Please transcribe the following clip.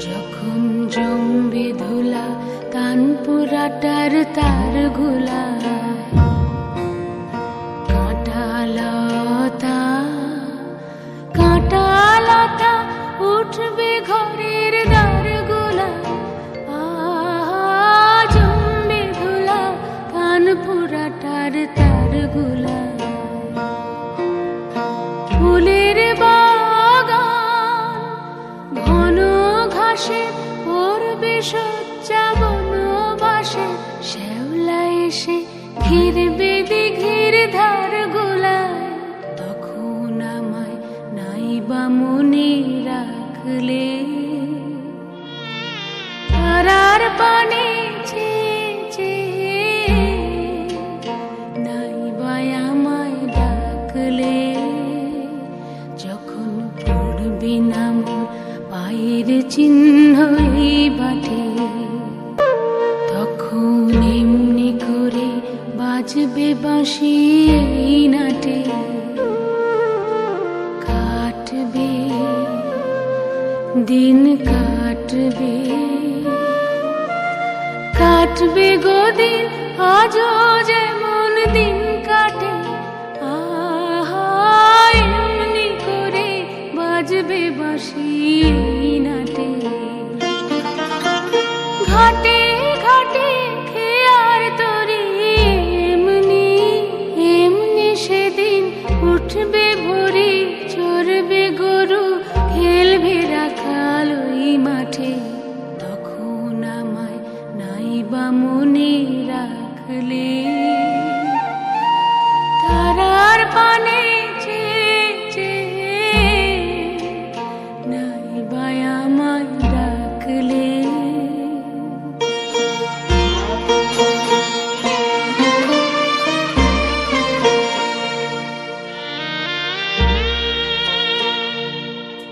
যখন জমবে ধুলা কানপুরাটার তার গুলা কাঁটালতা উঠবে ঘরের দ্বার গুলা জমবে ধুলা কানপুরাটার তার গুলা ফুলের বাগান ঘন ঘাসে পড়বে সজ্জা বনবাসে শ্যাওলা এসে ঘিরবে দিঘির ধার গুলায় তখন আমায় নাইবা মনে রাখলে তারার পানে নাইবা আমায় ডাকলে যখন পড়বে না মোর পায়ের চিহ্ন এই বাটে তখন এমনি করে বাজবে বাঁশি এই নাটে কাটবে দিন কাটবে গো দিন আজও যেমন দিন কাটে এমনি করে বাজবে বাঁশি